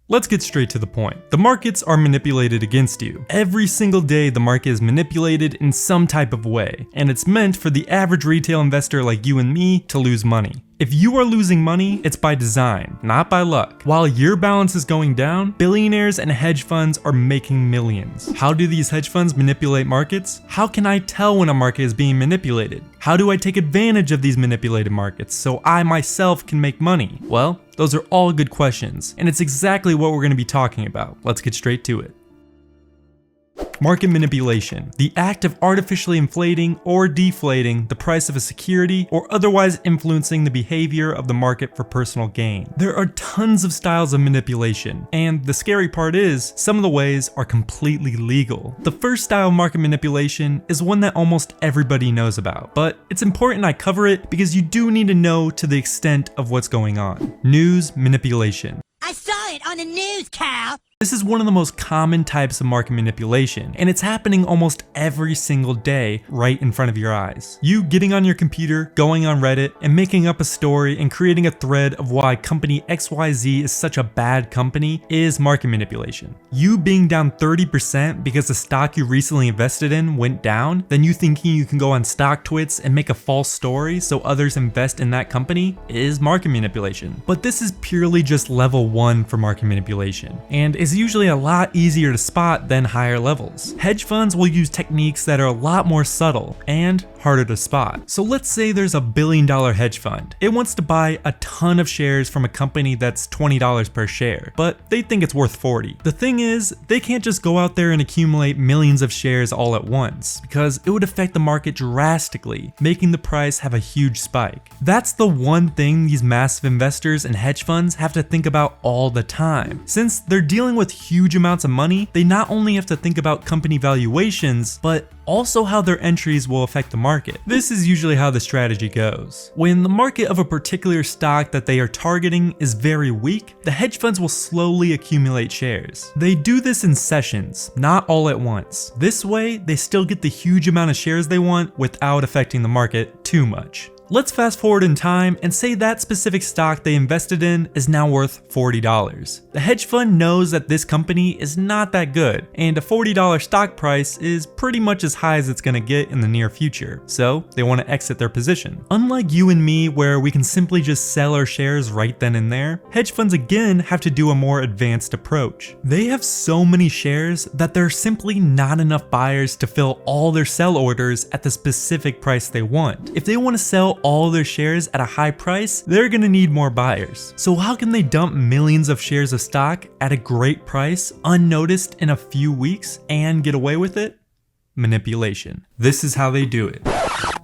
Let's get straight to the point. The markets are manipulated against you. Every single day the market is manipulated in some type of way, and it's meant for the average retail investor like you and me to lose money. If you are losing money, it's by design, not by luck. While your balance is going down, billionaires and hedge funds are making millions. How do these hedge funds manipulate markets? How can I tell when a market is being manipulated? How do I take advantage of these manipulated markets so I myself can make money? Well, those are all good questions, and it's exactly what we're going to be talking about. Let's get straight to it. Market manipulation, the act of artificially inflating or deflating the price of a security or otherwise influencing the behavior of the market for personal gain. There are tons of styles of manipulation, and the scary part is some of the ways are completely legal. The first style of market manipulation is one that almost everybody knows about, but it's important I cover it because you do need to know to the extent of what's going on. News manipulation. I saw it on the news, Cal. This is one of the most common types of market manipulation, and it's happening almost every single day right in front of your eyes. You getting on your computer, going on Reddit, and making up a story and creating a thread of why company XYZ is such a bad company is market manipulation. You being down 30% because the stock you recently invested in went down, then you thinking you can go on StockTwits and make a false story so others invest in that company is market manipulation. But this is purely just level 1 for market manipulation, and is usually a lot easier to spot than higher levels. Hedge funds will use techniques that are a lot more subtle and harder to spot. So let's say there's a $1 billion hedge fund. It wants to buy a ton of shares from a company that's $20 per share, but they think it's worth $40. The thing is, they can't just go out there and accumulate millions of shares all at once, because it would affect the market drastically, making the price have a huge spike. That's the one thing these massive investors and hedge funds have to think about all the time. Since they're dealing with huge amounts of money, they not only have to think about company valuations, but also how their entries will affect the market. This is usually how the strategy goes. When the market of a particular stock that they are targeting is very weak, the hedge funds will slowly accumulate shares. They do this in sessions, not all at once. This way, they still get the huge amount of shares they want without affecting the market too much. Let's fast forward in time and say that specific stock they invested in is now worth $40. The hedge fund knows that this company is not that good, and a $40 stock price is pretty much as high as it's gonna get in the near future, so they want to exit their position. Unlike you and me, where we can simply just sell our shares right then and there, hedge funds again have to do a more advanced approach. They have so many shares that there are simply not enough buyers to fill all their sell orders at the specific price they want. If they want to sell all their shares at a high price, they're gonna need more buyers. So how can they dump millions of shares of stock at a great price unnoticed in a few weeks and get away with it? Manipulation. This is how they do it.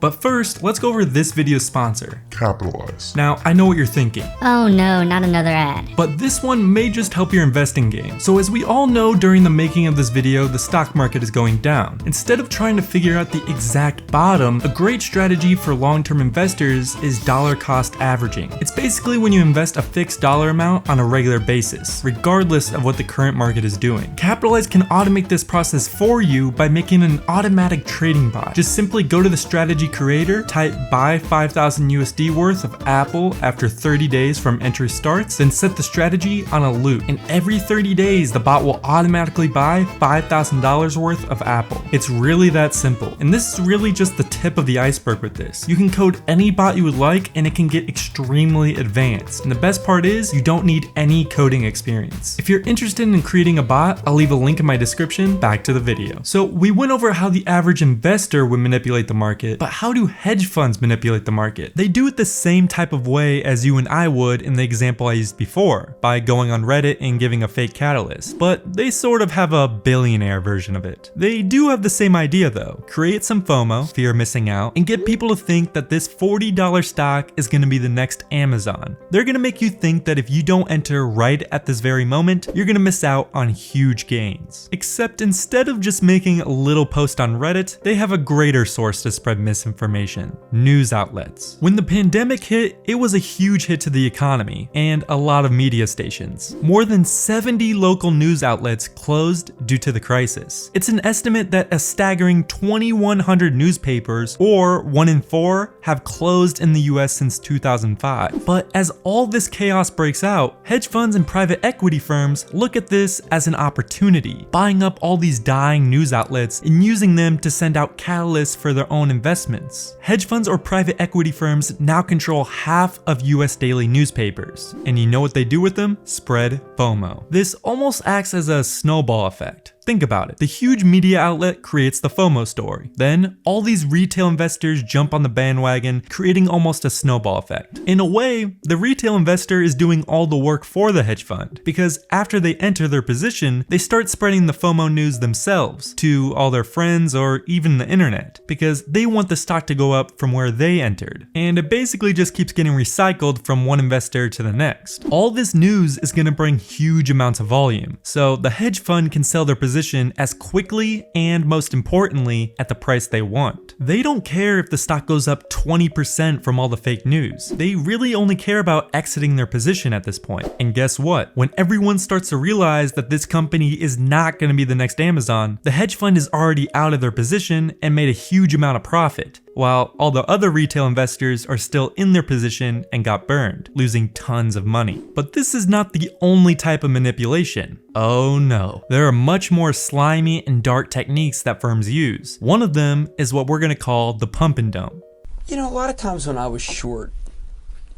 But first, let's go over this video's sponsor, Capitalize. Now, I know what you're thinking. Oh no, not another ad. But this one may just help your investing game. So as we all know, during the making of this video, the stock market is going down. Instead of trying to figure out the exact bottom, a great strategy for long-term investors is dollar cost averaging. It's basically when you invest a fixed dollar amount on a regular basis, regardless of what the current market is doing. Capitalize can automate this process for you by making an automatic trading bot. Just simply go to the strategy creator, type buy 5,000 USD worth of Apple after 30 days from entry starts, then set the strategy on a loop. And every 30 days, the bot will automatically buy $5,000 worth of Apple. It's really that simple. And this is really just the tip of the iceberg with this. You can code any bot you would like and it can get extremely advanced. And the best part is you don't need any coding experience. If you're interested in creating a bot, I'll leave a link in my description. Back to the video. So we went over how the average investor would manipulate the market, but how do hedge funds manipulate the market? They do it the same type of way as you and I would in the example I used before, by going on Reddit and giving a fake catalyst, but they sort of have a billionaire version of it. They do have the same idea though. Create some FOMO, fear of missing out, and get people to think that this $40 stock is going to be the next Amazon. They're going to make you think that if you don't enter right at this very moment, you're going to miss out on huge gains. Except instead of just making a little post on Reddit, they have a greater source to spread misinformation information: news outlets. When the pandemic hit, it was a huge hit to the economy and a lot of media stations. More than 70 local news outlets closed due to the crisis. It's an estimate that a staggering 2,100 newspapers, or 1 in 4, have closed in the US since 2005. But as all this chaos breaks out, hedge funds and private equity firms look at this as an opportunity, buying up all these dying news outlets and using them to send out catalysts for their own investments. Hedge funds or private equity firms now control half of US daily newspapers. And you know what they do with them? Spread FOMO. This almost acts as a snowball effect. Think about it. The huge media outlet creates the FOMO story. Then, all these retail investors jump on the bandwagon, creating almost a snowball effect. In a way, the retail investor is doing all the work for the hedge fund, because after they enter their position, they start spreading the FOMO news themselves to all their friends or even the internet, because they want the stock to go up from where they entered. And it basically just keeps getting recycled from one investor to the next. All this news is going to bring huge amounts of volume, so the hedge fund can sell their position as quickly and, most importantly, at the price they want. They don't care if the stock goes up 20% from all the fake news. They really only care about exiting their position at this point. And guess what? When everyone starts to realize that this company is not going to be the next Amazon, the hedge fund is already out of their position and made a huge amount of profit, while all the other retail investors are still in their position and got burned, losing tons of money. But this is not the only type of manipulation. Oh no, there are much more slimy and dark techniques that firms use. One of them is what we're going to call the pump and dump. You know, a lot of times when I was short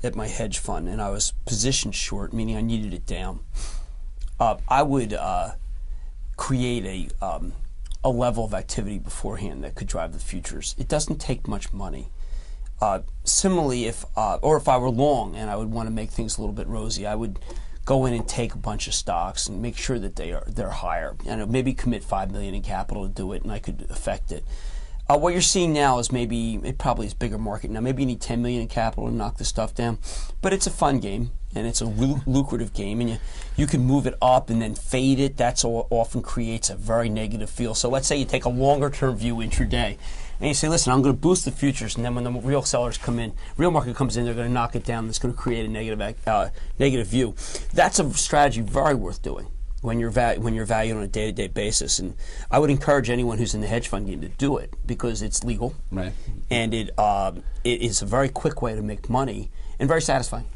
at my hedge fund and I was positioned short, meaning I needed it down, I would create a level of activity beforehand that could drive the futures. It doesn't take much money. Similarly, if I were long and I would want to make things a little bit rosy, I would go in and take a bunch of stocks and make sure that they're higher, and maybe commit $5 million in capital to do it, and I could affect it. What you're seeing now is it probably is bigger market now. Maybe you need $10 million in capital to knock this stuff down, but it's a fun game and it's a lucrative game, and you can move it up and then fade it. That's often creates a very negative feel. So let's say you take a longer term view intraday, and you say, listen, I'm going to boost the futures, and then when the real sellers come in, real market comes in, they're going to knock it down. That's going to create a negative view. That's a strategy very worth doing when you're valued on a day-to-day basis. And I would encourage anyone who's in the hedge fund game to do it, because it's legal, right? And it is a very quick way to make money and very satisfying.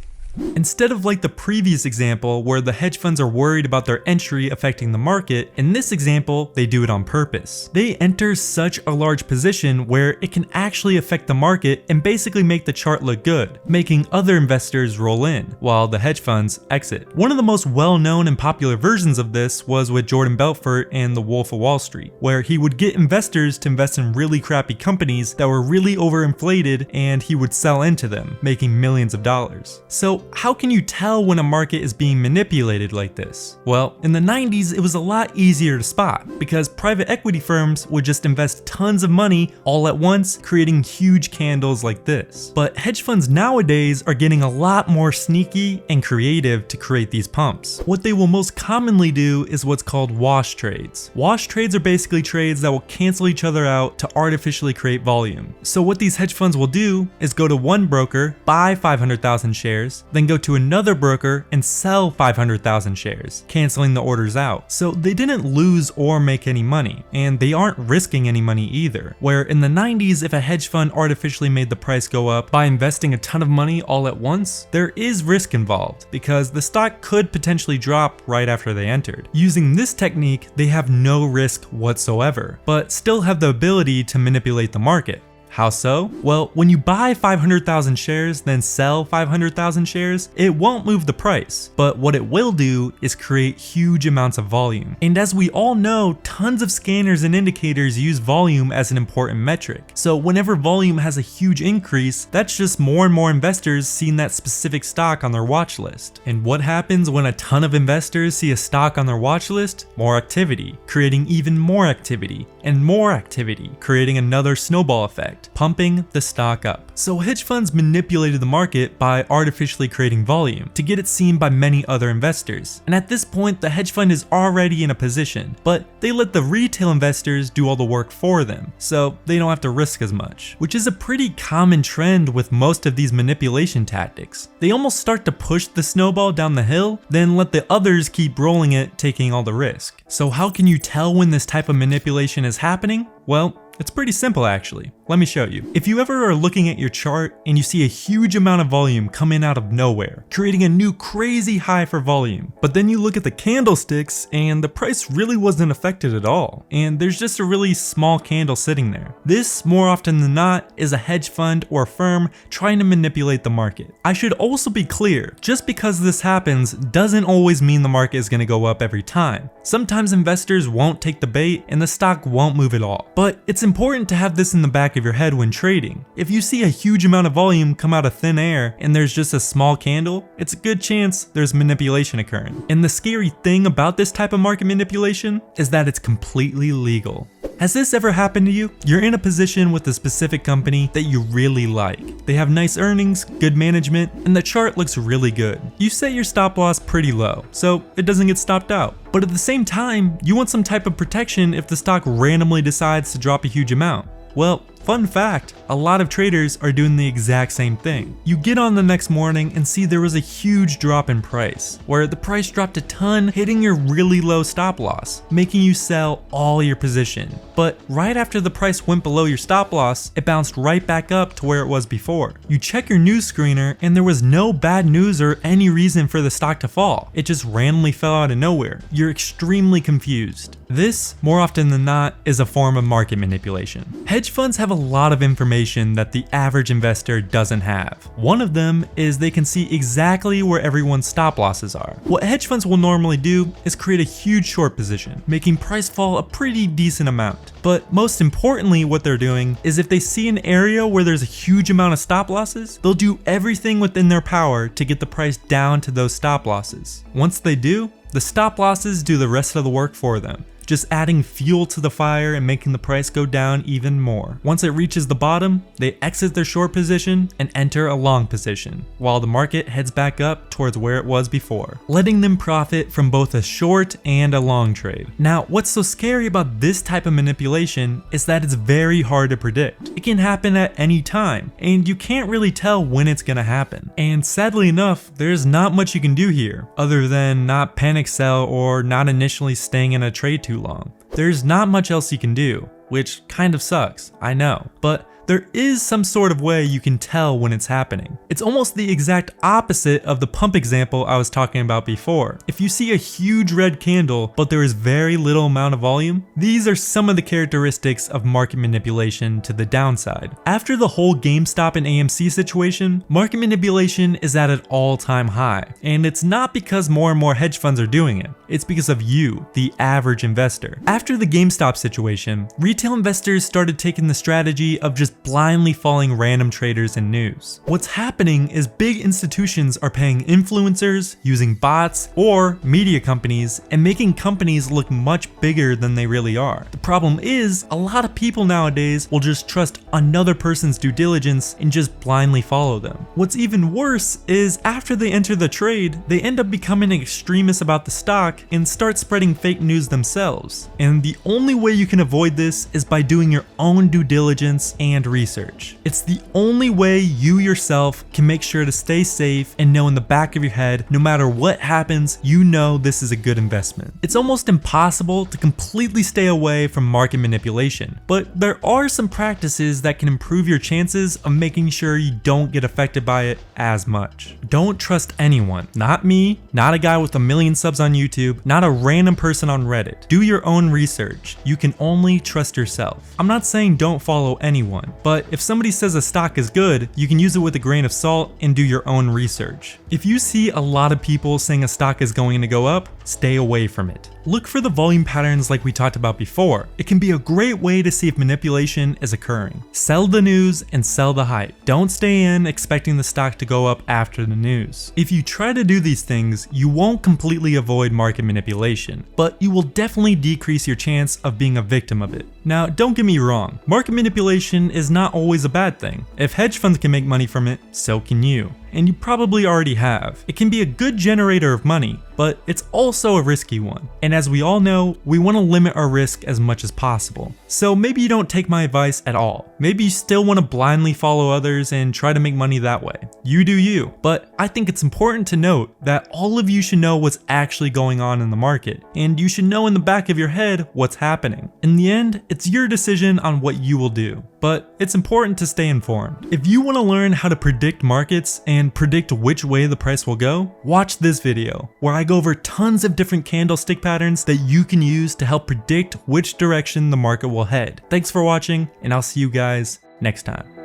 Instead of like the previous example where the hedge funds are worried about their entry affecting the market, in this example, they do it on purpose. They enter such a large position where it can actually affect the market and basically make the chart look good, making other investors roll in, while the hedge funds exit. One of the most well-known and popular versions of this was with Jordan Belfort and the Wolf of Wall Street, where he would get investors to invest in really crappy companies that were really overinflated, and he would sell into them, making millions of dollars. So how can you tell when a market is being manipulated like this? Well, in the 90s, it was a lot easier to spot, because private equity firms would just invest tons of money all at once, creating huge candles like this. But hedge funds nowadays are getting a lot more sneaky and creative to create these pumps. What they will most commonly do is what's called wash trades. Wash trades are basically trades that will cancel each other out to artificially create volume. So what these hedge funds will do is go to one broker, buy 500,000 shares, then go to another broker and sell 500,000 shares, canceling the orders out. So they didn't lose or make any money, and they aren't risking any money either. Where in the 90s, if a hedge fund artificially made the price go up by investing a ton of money all at once, there is risk involved, because the stock could potentially drop right after they entered. Using this technique, they have no risk whatsoever, but still have the ability to manipulate the market. How so? Well, when you buy 500,000 shares, then sell 500,000 shares, it won't move the price, but what it will do is create huge amounts of volume. And as we all know, tons of scanners and indicators use volume as an important metric. So whenever volume has a huge increase, that's just more and more investors seeing that specific stock on their watch list. And what happens when a ton of investors see a stock on their watch list? More activity, creating even more activity, and more activity, creating another snowball effect. effect, pumping the stock up. So hedge funds manipulated the market by artificially creating volume to get it seen by many other investors. And at this point, the hedge fund is already in a position, but they let the retail investors do all the work for them, so they don't have to risk as much, which is a pretty common trend with most of these manipulation tactics. They almost start to push the snowball down the hill, then let the others keep rolling it, taking all the risk. So how can you tell when this type of manipulation is happening? Well, it's pretty simple actually. Let me show you. If you ever are looking at your chart and you see a huge amount of volume coming out of nowhere, creating a new crazy high for volume, but then you look at the candlesticks and the price really wasn't affected at all, and there's just a really small candle sitting there. This, more often than not, is a hedge fund or firm trying to manipulate the market. I should also be clear, just because this happens doesn't always mean the market is going to go up every time. Sometimes investors won't take the bait and the stock won't move at all. But it's important to have this in the back of your head when trading. If you see a huge amount of volume come out of thin air and there's just a small candle, it's a good chance there's manipulation occurring. And the scary thing about this type of market manipulation is that it's completely legal. Has this ever happened to you? You're in a position with a specific company that you really like. They have nice earnings, good management, and the chart looks really good. You set your stop loss pretty low, so it doesn't get stopped out. But at the same time, you want some type of protection if the stock randomly decides to drop a huge amount. Well, fun fact, a lot of traders are doing the exact same thing. You get on the next morning and see there was a huge drop in price, where the price dropped a ton, hitting your really low stop loss, making you sell all your position. But right after the price went below your stop loss, it bounced right back up to where it was before. You check your news screener and there was no bad news or any reason for the stock to fall. It just randomly fell out of nowhere. You're extremely confused. This, more often than not, is a form of market manipulation. Hedge funds have a lot of information that the average investor doesn't have. One of them is they can see exactly where everyone's stop losses are. What hedge funds will normally do is create a huge short position, making price fall a pretty decent amount. But most importantly, what they're doing is if they see an area where there's a huge amount of stop losses, they'll do everything within their power to get the price down to those stop losses. Once they do, the stop losses do the rest of the work for them, just adding fuel to the fire and making the price go down even more. Once it reaches the bottom, they exit their short position and enter a long position, while the market heads back up towards where it was before, letting them profit from both a short and a long trade. Now, what's so scary about this type of manipulation is that it's very hard to predict. It can happen at any time, and you can't really tell when it's gonna happen. And sadly enough, there's not much you can do here, other than not panic sell or not initially staying in a trade too long. There's not much else you can do, which kind of sucks, I know, but there is some sort of way you can tell when it's happening. It's almost the exact opposite of the pump example I was talking about before. If you see a huge red candle, but there is very little amount of volume, these are some of the characteristics of market manipulation to the downside. After the whole GameStop and AMC situation, market manipulation is at an all-time high. And it's not because more and more hedge funds are doing it. It's because of you, the average investor. After the GameStop situation, retail investors started taking the strategy of just blindly following random traders and news. What's happening is big institutions are paying influencers, using bots, or media companies, and making companies look much bigger than they really are. The problem is, a lot of people nowadays will just trust another person's due diligence and just blindly follow them. What's even worse is after they enter the trade, they end up becoming an extremist about the stock and start spreading fake news themselves. And the only way you can avoid this is by doing your own due diligence and research. It's the only way you yourself can make sure to stay safe and know in the back of your head, no matter what happens, you know this is a good investment. It's almost impossible to completely stay away from market manipulation, but there are some practices that can improve your chances of making sure you don't get affected by it as much. Don't trust anyone. Not me, not a guy with a million subs on YouTube, not a random person on Reddit. Do your own research. You can only trust yourself. I'm not saying don't follow anyone, but if somebody says a stock is good, you can use it with a grain of salt and do your own research. If you see a lot of people saying a stock is going to go up, stay away from it. Look for the volume patterns like we talked about before. It can be a great way to see if manipulation is occurring. Sell the news and sell the hype. Don't stay in expecting the stock to go up after the news. If you try to do these things, you won't completely avoid market manipulation, but you will definitely decrease your chance of being a victim of it. Now, don't get me wrong, market manipulation is not always a bad thing. If hedge funds can make money from it, so can you. And you probably already have. It can be a good generator of money, but it's also a risky one. And as we all know, we want to limit our risk as much as possible. So maybe you don't take my advice at all. Maybe you still want to blindly follow others and try to make money that way. You do you. But I think it's important to note that all of you should know what's actually going on in the market, and you should know in the back of your head what's happening. In the end, it's your decision on what you will do. But it's important to stay informed. If you want to learn how to predict markets and predict which way the price will go, watch this video where I go over tons of different candlestick patterns that you can use to help predict which direction the market will head. Thanks for watching, and I'll see you guys next time.